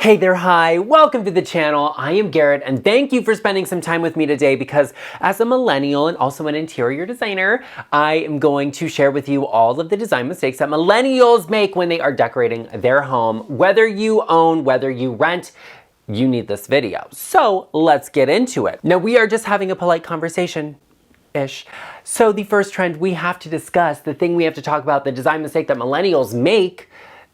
Hey there, hi, welcome to the channel. I am Garrett and thank you for spending some time with me today because as a millennial and also an interior designer, I am going to share with you all of the design mistakes that millennials make when they are decorating their home. Whether you own, whether you rent, you need this video. So let's get into it. Now we are just having a polite conversation-ish. So the first trend we have to discuss, the thing we have to talk about, the design mistake that millennials make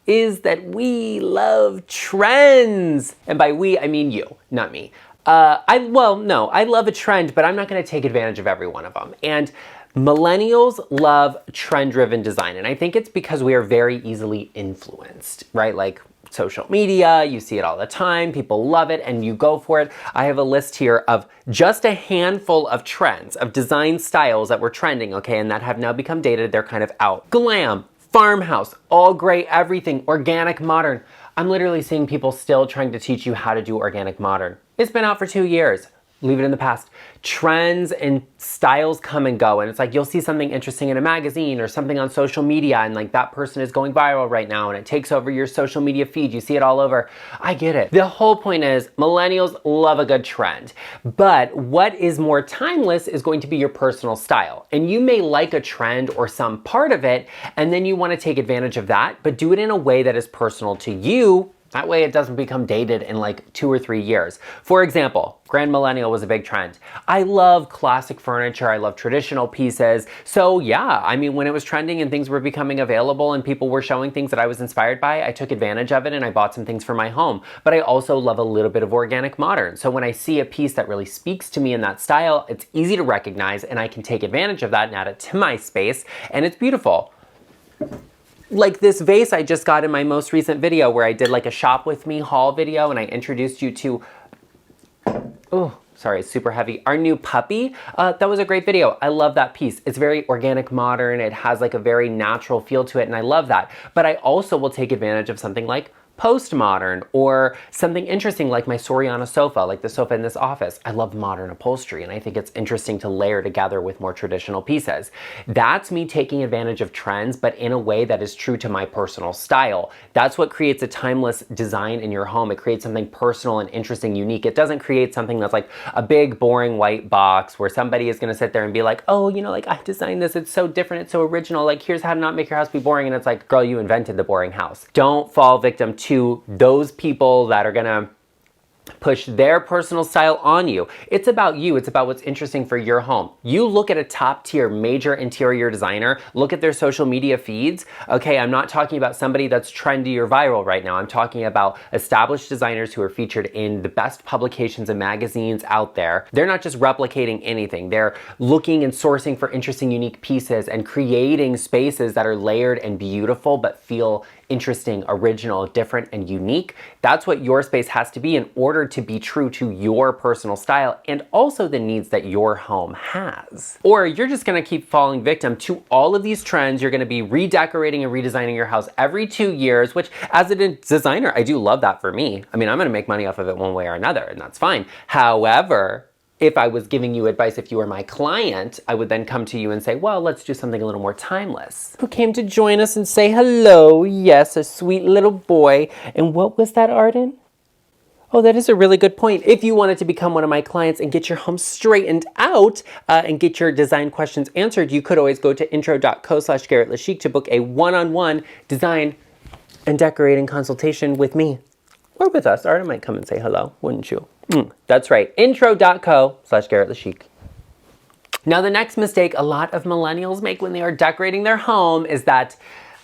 is that we love trends. And by we, I mean you, not me. I love a trend, but I'm not gonna take advantage of every one of them. And millennials love trend-driven design. And I think it's because we are very easily influenced, right? Like social media, you see it all the time, people love it and you go for it. I have a list here of just a handful of trends, of design styles that were trending, okay, and that have now become dated, they're kind of out. Glam, farmhouse, all gray, everything, organic, modern. I'm literally seeing people still trying to teach you how to do organic, modern. It's been out for 2 years. Leave it in the past. Trends and styles come and go, and it's like you'll see something interesting in a magazine or something on social media, and like that person is going viral right now, and it takes over your social media feed. You see it all over. I get it. The whole point is millennials love a good trend, but what is more timeless is going to be your personal style. And you may like a trend or some part of it, and then you want to take advantage of that, but do it in a way that is personal to you. That way it doesn't become dated in like 2 or 3 years. For example, Grand Millennial was a big trend. I love classic furniture. I love traditional pieces. So yeah, I mean, when it was trending and things were becoming available and people were showing things that I was inspired by, I took advantage of it and I bought some things for my home. But I also love a little bit of organic modern. So when I see a piece that really speaks to me in that style, it's easy to recognize and I can take advantage of that and add it to my space, and it's beautiful. Like this vase I just got in my most recent video where I did like a shop with me haul video and I introduced you to, oh, sorry, it's super heavy, our new puppy. That was a great video. I love that piece. It's very organic, modern. It has like a very natural feel to it and I love that. But I also will take advantage of something like postmodern or something interesting like my Soriana sofa, like the sofa in this office. I love modern upholstery and I think it's interesting to layer together with more traditional pieces. That's me taking advantage of trends, but in a way that is true to my personal style. That's what creates a timeless design in your home. It creates something personal and interesting, unique. It doesn't create something that's like a big, boring white box where somebody is gonna sit there and be like, oh, you know, like I designed this, it's so different, it's so original, like here's how to not make your house be boring. And it's like, girl, you invented the boring house. Don't fall victim to those people that are gonna push their personal style on you. It's about you. It's about what's interesting for your home. You look at a top tier major interior designer, look at their social media feeds. Okay, I'm not talking about somebody that's trendy or viral right now. I'm talking about established designers who are featured in the best publications and magazines out there. They're not just replicating anything. They're looking and sourcing for interesting, unique pieces and creating spaces that are layered and beautiful but feel interesting, original, different, and unique. That's what your space has to be in order to be true to your personal style and also the needs that your home has. Or you're just gonna keep falling victim to all of these trends. You're gonna be redecorating and redesigning your house every 2 years, which as a designer, I do love that for me. I mean, I'm gonna make money off of it one way or another, and that's fine. However, if I was giving you advice, if you were my client, I would then come to you and say, well, let's do something a little more timeless. Who came to join us and say hello? Yes, a sweet little boy. And what was that, Arden? Oh, that is a really good point. If you wanted to become one of my clients and get your home straightened out and get your design questions answered, you could always go to intro.co/GarrettLeChic to book a one-on-one design and decorating consultation with me. Or with us. Arden might come and say hello, wouldn't you? That's right, intro.co/GarrettLeChic. Now the next mistake a lot of millennials make when they are decorating their home is that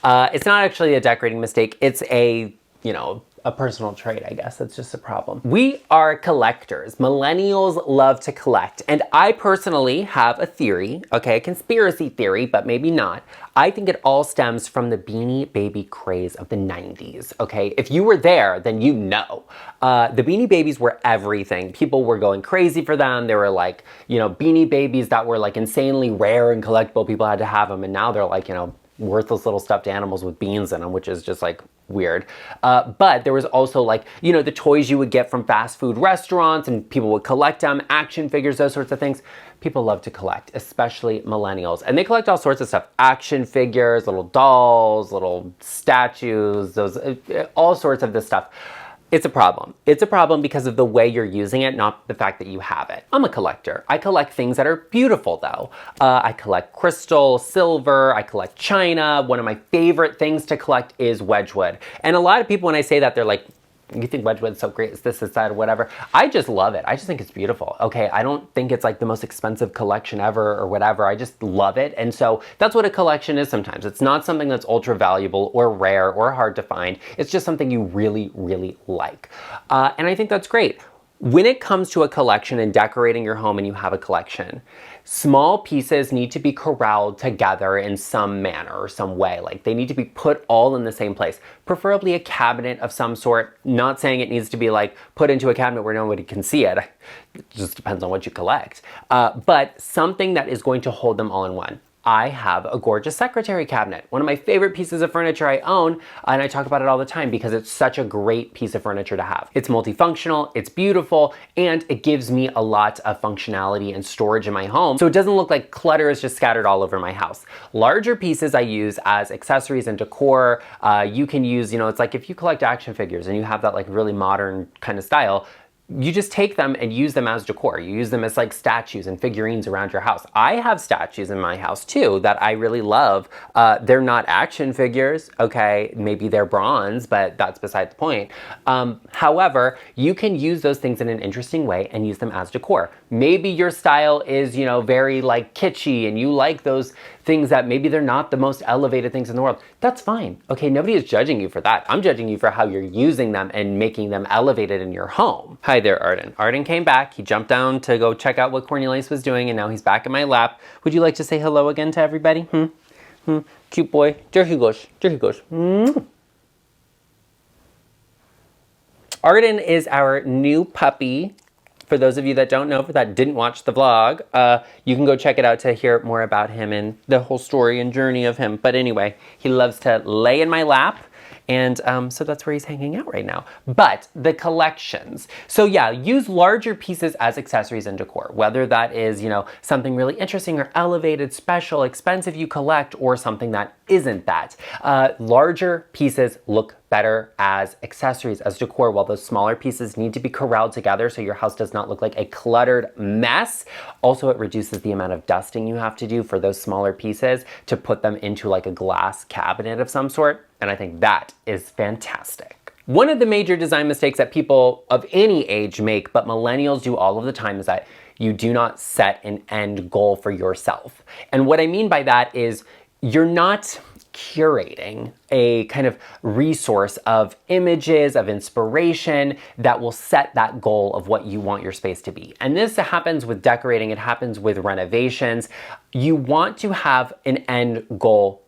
it's not actually a decorating mistake, it's a, you know, a personal trait, I guess. That's just a problem. We are collectors. Millennials love to collect. And I personally have a theory, okay, a conspiracy theory, but maybe not. I think it all stems from the Beanie Baby craze of the 90s, okay? If you were there, then you know. The Beanie Babies were everything. People were going crazy for them. They were like, you know, Beanie Babies that were like insanely rare and collectible. People had to have them. And now they're like, you know, worthless little stuffed animals with beans in them, which is just like weird. But there was also like, you know, the toys you would get from fast food restaurants and people would collect them, action figures, those sorts of things. People love to collect, especially millennials. And they collect all sorts of stuff, action figures, little dolls, little statues, those, all sorts of this stuff. It's a problem. It's a problem because of the way you're using it, not the fact that you have it. I'm a collector. I collect things that are beautiful though. I collect crystal, silver, I collect china. One of my favorite things to collect is Wedgwood. And a lot of people, when I say that, they're like, you think Wedgwood's so great, it's this, that, or whatever. I just love it. I just think it's beautiful. Okay, I don't think it's like the most expensive collection ever or whatever. I just love it. And so that's what a collection is sometimes. It's not something that's ultra valuable or rare or hard to find. It's just something you really, really like. And I think that's great. When it comes to a collection and decorating your home and you have a collection, small pieces need to be corralled together in some manner or some way. Like they need to be put all in the same place, preferably a cabinet of some sort. Not saying it needs to be like put into a cabinet where nobody can see it. It just depends on what you collect. But something that is going to hold them all in one. I have a gorgeous secretary cabinet, one of my favorite pieces of furniture I own, and I talk about it all the time because it's such a great piece of furniture to have. It's multifunctional, it's beautiful, and it gives me a lot of functionality and storage in my home, so it doesn't look like clutter is just scattered all over my house. Larger pieces I use as accessories and decor. You can use, it's like if you collect action figures and you have that like really modern kind of style, you just take them and use them as decor. You use them as like statues and figurines around your house. I have statues in my house too that I really love. They're not action figures, okay? Maybe they're bronze, but that's beside the point. However, you can use those things in an interesting way and use them as decor. Maybe your style is, very like kitschy and you like those things that maybe they're not the most elevated things in the world. That's fine, okay? Nobody is judging you for that. I'm judging you for how you're using them and making them elevated in your home. Hi there, Arden. Arden came back. He jumped down to go check out what Cornelius was doing, and now he's back in my lap. Would you like to say hello again to everybody? Cute boy. There he goes. There he goes. Arden is our new puppy. For those of you that don't know, that didn't watch the vlog, you can go check it out to hear more about him and the whole story and journey of him. But anyway, he loves to lay in my lap. And so that's where he's hanging out right now. But the collections. So yeah, use larger pieces as accessories and decor, whether that is, something really interesting or elevated, special, expensive you collect, or something that isn't that. Larger pieces look better as accessories, as decor, while those smaller pieces need to be corralled together so your house does not look like a cluttered mess. Also, it reduces the amount of dusting you have to do for those smaller pieces to put them into like a glass cabinet of some sort. And I think that is fantastic. One of the major design mistakes that people of any age make, but millennials do all of the time, is that you do not set an end goal for yourself. And what I mean by that is you're not curating a kind of resource of images, of inspiration that will set that goal of what you want your space to be. And this happens with decorating, it happens with renovations. You want to have an end goal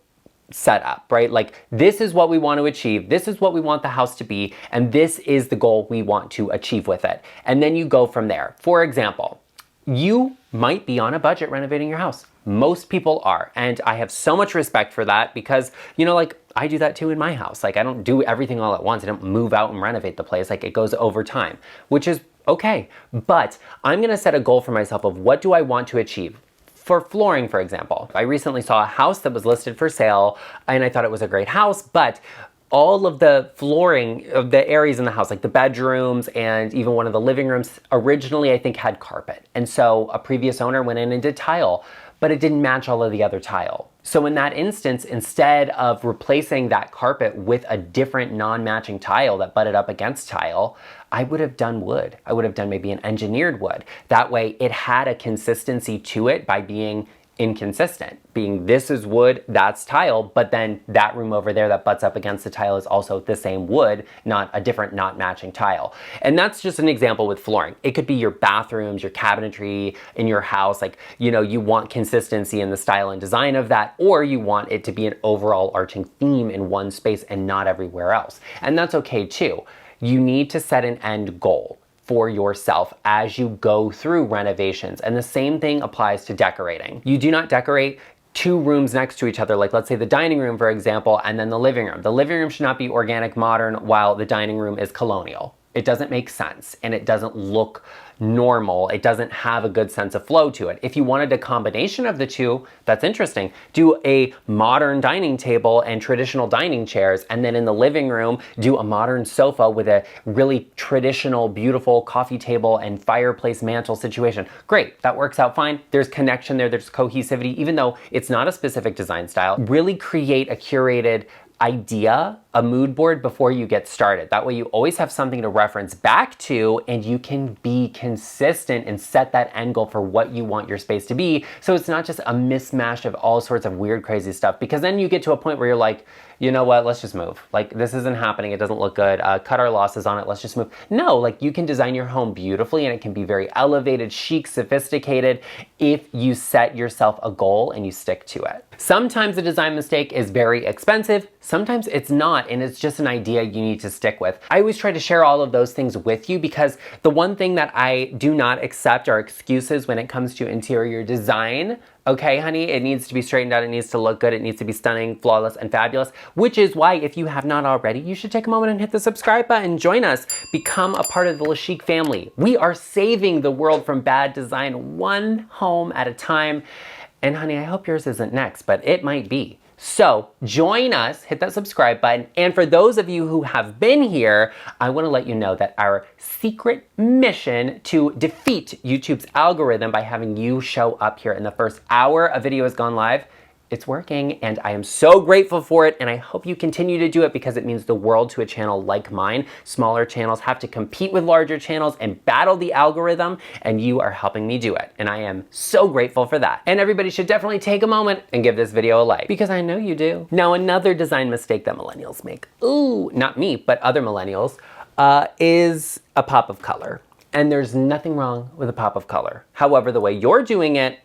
set up, right? Like, this is what we want to achieve, this is what we want the house to be, and this is the goal we want to achieve with it. And then you go from there. For example, you might be on a budget renovating your house. Most people are, and I have so much respect for that because, I do that too in my house. Like, I don't do everything all at once. I don't move out and renovate the place. Like, it goes over time, which is okay. But I'm gonna set a goal for myself of what do I want to achieve. For flooring, for example, I recently saw a house that was listed for sale and I thought it was a great house, but all of the flooring of the areas in the house, like the bedrooms and even one of the living rooms, originally I think had carpet. And so a previous owner went in and did tile, but it didn't match all of the other tile. So in that instance, instead of replacing that carpet with a different non-matching tile that butted up against tile, I would have done wood. I would have done maybe an engineered wood. That way it had a consistency to it by being inconsistent, being this is wood, that's tile, but then that room over there that butts up against the tile is also the same wood, not a different, not matching tile. And that's just an example with flooring. It could be your bathrooms, your cabinetry in your house, like, you want consistency in the style and design of that, or you want it to be an overall arching theme in one space and not everywhere else. And that's okay too. You need to set an end goal for yourself as you go through renovations. And the same thing applies to decorating. You do not decorate two rooms next to each other, like let's say the dining room, for example, and then the living room. The living room should not be organic modern while the dining room is colonial. It doesn't make sense and it doesn't look normal. It doesn't have a good sense of flow to it. If you wanted a combination of the two, that's interesting. Do a modern dining table and traditional dining chairs, and then in the living room, do a modern sofa with a really traditional, beautiful coffee table and fireplace mantle situation. Great, that works out fine. There's connection there, there's cohesivity, even though it's not a specific design style. Really create a curated idea, a mood board before you get started. That way you always have something to reference back to and you can be consistent and set that end goal for what you want your space to be. So it's not just a mismatch of all sorts of weird, crazy stuff, because then you get to a point where you're like, you know what, let's just move. Like, this isn't happening, it doesn't look good, cut our losses on it, let's just move. No, like, you can design your home beautifully and it can be very elevated, chic, sophisticated if you set yourself a goal and you stick to it. Sometimes a design mistake is very expensive, sometimes it's not, and it's just an idea you need to stick with. I always try to share all of those things with you because the one thing that I do not accept are excuses when it comes to interior design. Okay, honey, it needs to be straightened out, it needs to look good, it needs to be stunning, flawless, and fabulous, which is why if you have not already, you should take a moment and hit the subscribe button, join us, become a part of the LeChic family. We are saving the world from bad design one home at a time. And honey, I hope yours isn't next, but it might be. So join us, hit that subscribe button. And for those of you who have been here, I want to let you know that our secret mission to defeat YouTube's algorithm by having you show up here in the first hour a video has gone live, it's working, and I am so grateful for it, and I hope you continue to do it because it means the world to a channel like mine. Smaller channels have to compete with larger channels and battle the algorithm, and you are helping me do it, and I am so grateful for that. And everybody should definitely take a moment and give this video a like, because I know you do. Now, another design mistake that millennials make, ooh, not me, but other millennials, is a pop of color. And there's nothing wrong with a pop of color. However, the way you're doing it,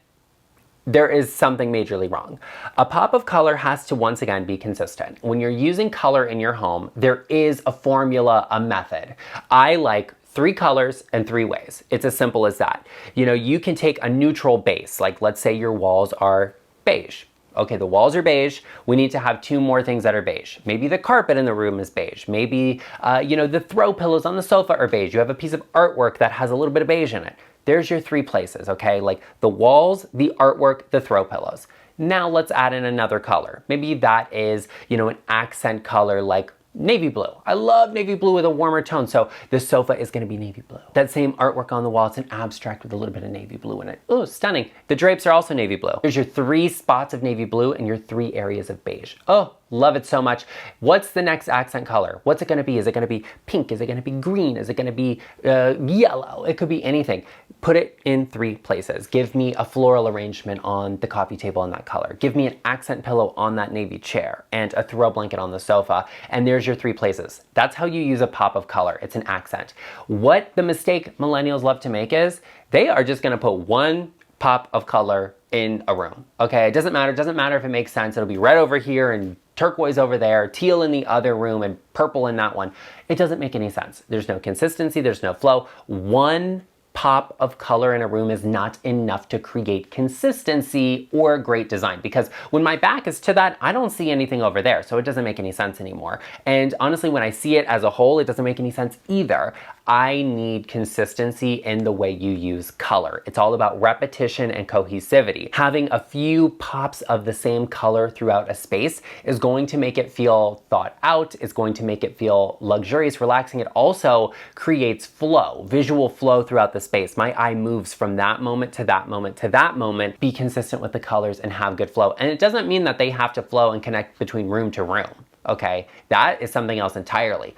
there is something majorly wrong. A pop of color has to once again be consistent. When you're using color in your home, there is a formula, a method. I like 3 colors and 3 ways. It's as simple as that. You know, you can take a neutral base, like let's say your walls are beige. Okay, the walls are beige. We need to have 2 more things that are beige. Maybe the carpet in the room is beige. Maybe, you know, the throw pillows on the sofa are beige. You have a piece of artwork that has a little bit of beige in it. There's your 3 places, okay? Like the walls, the artwork, the throw pillows. Now let's add in another color. Maybe that is, you know, an accent color like navy blue. I love navy blue with a warmer tone, so the sofa is gonna be navy blue. That same artwork on the wall, it's an abstract with a little bit of navy blue in it. Oh, stunning. The drapes are also navy blue. There's your 3 spots of navy blue and your 3 areas of beige. Oh, love it so much. What's the next accent color? What's it gonna be? Is it gonna be pink? Is it gonna be green? Is it gonna be yellow? It could be anything. Put it in 3 places. Give me a floral arrangement on the coffee table in that color. Give me an accent pillow on that navy chair and a throw blanket on the sofa. And there's your 3 places. That's how you use a pop of color. It's an accent. What the mistake millennials love to make is they are just gonna put 1 pop of color in a room. Okay, it doesn't matter if it makes sense. It'll be red over here and turquoise over there, teal in the other room, and purple in that one. It doesn't make any sense. There's no consistency, there's no flow. 1 pop of color in a room is not enough to create consistency or great design, because when my back is to that, I don't see anything over there, so it doesn't make any sense anymore. And honestly, when I see it as a whole, it doesn't make any sense either. I need consistency in the way you use color. It's all about repetition and cohesivity. Having a few pops of the same color throughout a space is going to make it feel thought out. It's going to make it feel luxurious, relaxing. It also creates flow, visual flow throughout the space. My eye moves from that moment to that moment to that moment. Be consistent with the colors and have good flow. And it doesn't mean that they have to flow and connect between room to room, okay? That is something else entirely.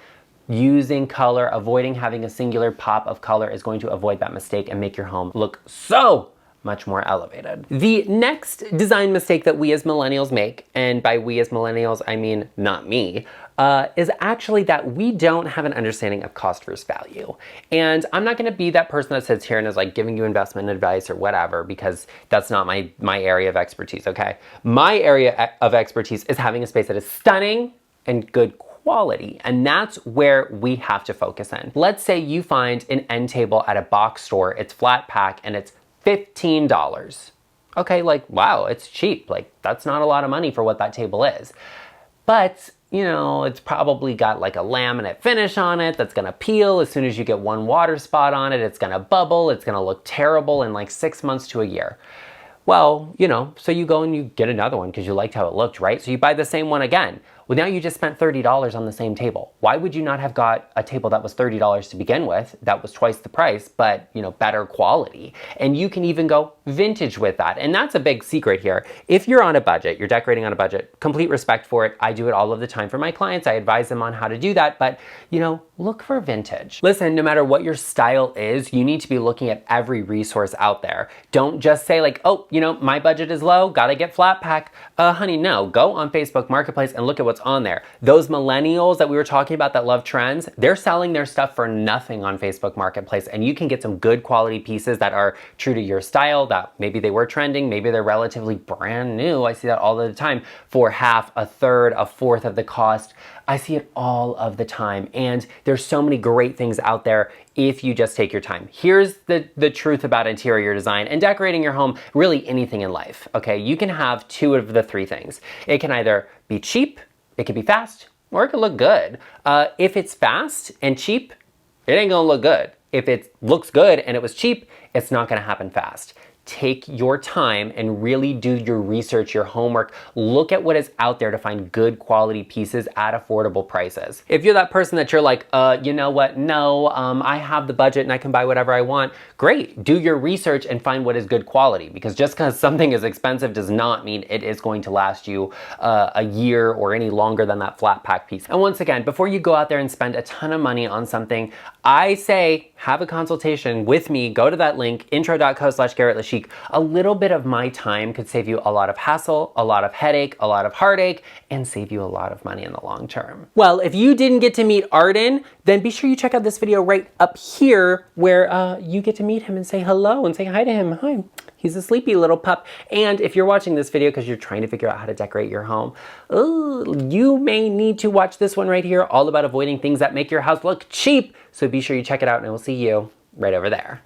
Using color, avoiding having a singular pop of color is going to avoid that mistake and make your home look so much more elevated. The next design mistake that we as millennials make, and by we as millennials, I mean not me, is actually that we don't have an understanding of cost versus value. And I'm not gonna be that person that sits here and is like giving you investment advice or whatever, because that's not my area of expertise, okay? My area of expertise is having a space that is stunning and good quality, and that's where we have to focus in. Let's say you find an end table at a box store, it's flat pack, and it's $15. Okay, like, wow, it's cheap. Like, that's not a lot of money for what that table is. But you know, it's probably got like a laminate finish on it that's gonna peel. As soon as you get one water spot on it, it's gonna bubble, it's gonna look terrible in like 6 months to a year. Well, you know, so you go and you get another one because you liked how it looked, right? So you buy the same one again. Well, now you just spent $30 on the same table. Why would you not have got a table that was $30 to begin with, that was twice the price, but, you know, better quality? And you can even go vintage with that. And that's a big secret here. If you're on a budget, you're decorating on a budget, complete respect for it. I do it all of the time for my clients. I advise them on how to do that, but, you know, look for vintage. Listen, no matter what your style is, you need to be looking at every resource out there. Don't just say like, oh, you know, my budget is low, gotta get flat pack. Honey, no, go on Facebook Marketplace and look at what's on there. Those millennials that we were talking about that love trends, they're selling their stuff for nothing on Facebook Marketplace, and you can get some good quality pieces that are true to your style, that maybe they were trending, maybe they're relatively brand new. I see that all the time for half, a third, a fourth of the cost. I see it all of the time, and there's so many great things out there if you just take your time. Here's the truth about interior design and decorating your home, really anything in life, okay? You can have two of the three things. It can either be cheap, it can be fast, or it can look good. If it's fast and cheap, it ain't gonna look good. If it looks good and it was cheap, it's not gonna happen fast. Take your time and really do your research, your homework. Look at what is out there to find good quality pieces at affordable prices. If you're that person that you're like, you know what, no, I have the budget and I can buy whatever I want, great. Do your research and find what is good quality, because just because something is expensive does not mean it is going to last you a year or any longer than that flat pack piece. And once again, before you go out there and spend a ton of money on something, I say have a consultation with me. Go to that link, intro.co/GarrettLeChic. A little bit of my time could save you a lot of hassle, a lot of headache, a lot of heartache, and save you a lot of money in the long term. Well, if you didn't get to meet Arden, then be sure you check out this video right up here where you get to meet him and say hello and say hi to him. Hi. He's a sleepy little pup. And if you're watching this video because you're trying to figure out how to decorate your home, you may need to watch this one right here, all about avoiding things that make your house look cheap. So be sure you check it out, and I will see you right over there.